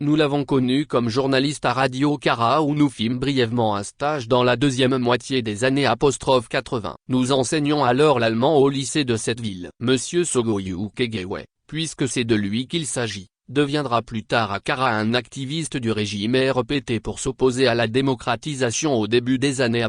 Nous l'avons connu comme journaliste à Radio Kara où nous fîmes brièvement un stage dans la deuxième moitié des années '80. Nous enseignions alors l'allemand au lycée de cette ville. Monsieur Sogoyou Kegewe, puisque c'est de lui qu'il s'agit, deviendra plus tard à Kara un activiste du régime RPT pour s'opposer à la démocratisation au début des années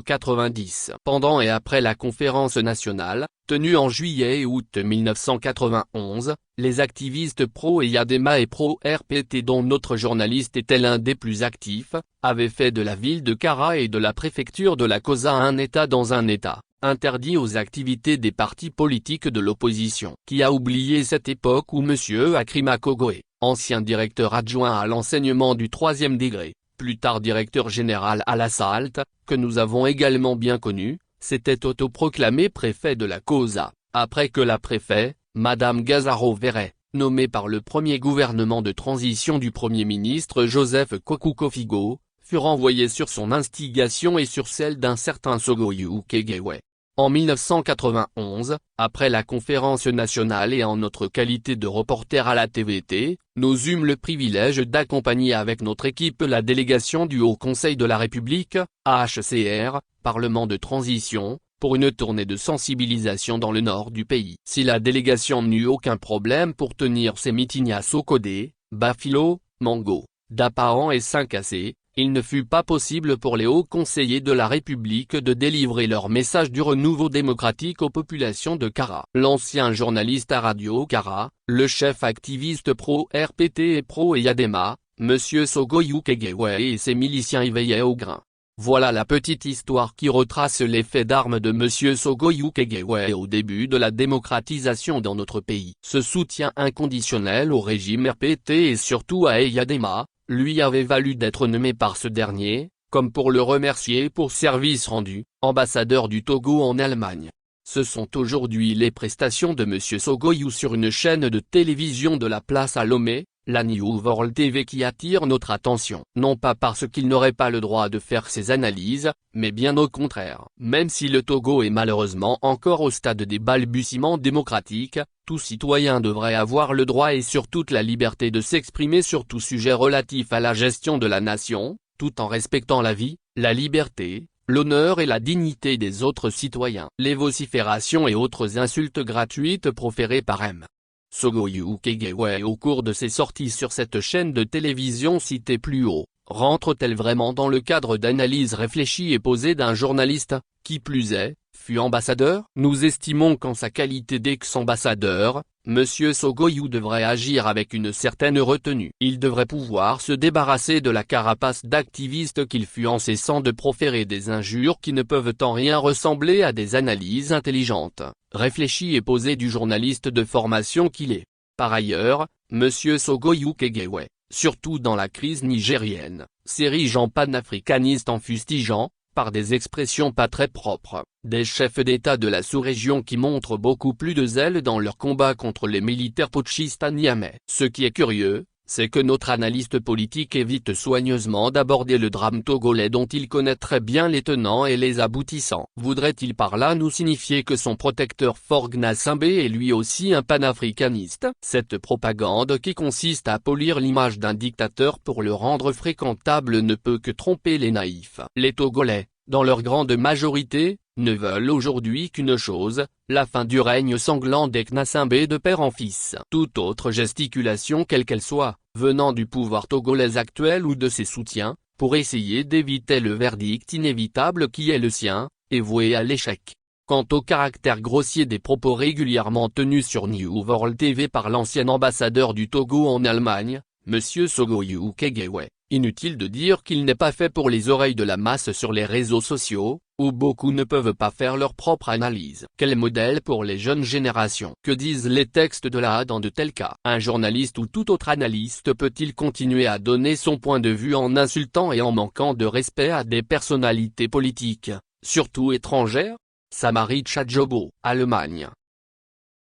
'90. Pendant et après la conférence nationale, tenue en juillet et août 1991, les activistes pro-Eyadema et pro-RPT dont notre journaliste était l'un des plus actifs, avaient fait de la ville de Kara et de la préfecture de la Kosa un État dans un État, interdit aux activités des partis politiques de l'opposition. Qui a oublié cette époque où M. Akrima Kogoe, ancien directeur adjoint à l'enseignement du 3e degré, plus tard directeur général à la SALT, que nous avons également bien connu, s'était autoproclamé préfet de la Kosa, après que la préfet, Madame Gazaro Verret, nommée par le premier gouvernement de transition du Premier ministre Joseph Kokukofigo, fut renvoyée sur son instigation et sur celle d'un certain Sogoyou Kegewe. En 1991, après la conférence nationale et en notre qualité de reporter à la TVT, nous eûmes le privilège d'accompagner avec notre équipe la délégation du Haut Conseil de la République, HCR, Parlement de transition, pour une tournée de sensibilisation dans le nord du pays. Si la délégation n'eut aucun problème pour tenir ses meetings à Sokodé, Bafilo, Mango, Dapahan et Saint-Cassé, il ne fut pas possible pour les hauts conseillers de la République de délivrer leur message du renouveau démocratique aux populations de Kara. L'ancien journaliste à Radio Kara, le chef activiste pro-RPT et pro-Eyadema, M. Sogoyou Kegewe et ses miliciens y veillaient au grain. Voilà la petite histoire qui retrace les faits d'armes de M. Sogoyou Kegewe au début de la démocratisation dans notre pays. Ce soutien inconditionnel au régime RPT et surtout à Eyadema, lui avait valu d'être nommé par ce dernier, comme pour le remercier pour service rendu, ambassadeur du Togo en Allemagne. Ce sont aujourd'hui les prestations de M. Sogoyou sur une chaîne de télévision de la place à Lomé, la New World TV qui attire notre attention. Non pas parce qu'il n'aurait pas le droit de faire ses analyses, mais bien au contraire. Même si le Togo est malheureusement encore au stade des balbutiements démocratiques, tout citoyen devrait avoir le droit et surtout la liberté de s'exprimer sur tout sujet relatif à la gestion de la nation, tout en respectant la vie, la liberté, l'honneur et la dignité des autres citoyens. Les vociférations et autres insultes gratuites proférées par M. Sogoyou Kegewe au cours de ses sorties sur cette chaîne de télévision citée plus haut, rentrent-elles vraiment dans le cadre d'analyses réfléchies et posées d'un journaliste, qui plus est, fut ambassadeur? Nous estimons qu'en sa qualité d'ex-ambassadeur, M. Sogoyou devrait agir avec une certaine retenue. Il devrait pouvoir se débarrasser de la carapace d'activiste qu'il fut en cessant de proférer des injures qui ne peuvent en rien ressembler à des analyses intelligentes, réfléchies et posées du journaliste de formation qu'il est. Par ailleurs, M. Sogoyou Kegewe, surtout dans la crise nigérienne, s'érige en panafricaniste en fustigeant, par des expressions pas très propres, des chefs d'État de la sous-région qui montrent beaucoup plus de zèle dans leur combat contre les militaires putschistes à Niamey. Ce qui est curieux, c'est que notre analyste politique évite soigneusement d'aborder le drame togolais dont il connaît très bien les tenants et les aboutissants. Voudrait-il par là nous signifier que son protecteur Faure Gnassingbé est lui aussi un panafricaniste? Cette propagande qui consiste à polir l'image d'un dictateur pour le rendre fréquentable ne peut que tromper les naïfs. Les Togolais, dans leur grande majorité, ne veulent aujourd'hui qu'une chose, la fin du règne sanglant des Gnassingbé de père en fils. Toute autre gesticulation quelle qu'elle soit, venant du pouvoir togolais actuel ou de ses soutiens, pour essayer d'éviter le verdict inévitable qui est le sien, est vouée à l'échec. Quant au caractère grossier des propos régulièrement tenus sur New World TV par l'ancien ambassadeur du Togo en Allemagne, M. Sogoyou Kegewe, inutile de dire qu'il n'est pas fait pour les oreilles de la masse sur les réseaux sociaux, où beaucoup ne peuvent pas faire leur propre analyse. Quel modèle pour les jeunes générations? Que disent les textes de là dans de tels cas? Un journaliste ou tout autre analyste peut-il continuer à donner son point de vue en insultant et en manquant de respect à des personnalités politiques, surtout étrangères? Samari Tchadjobo, Allemagne.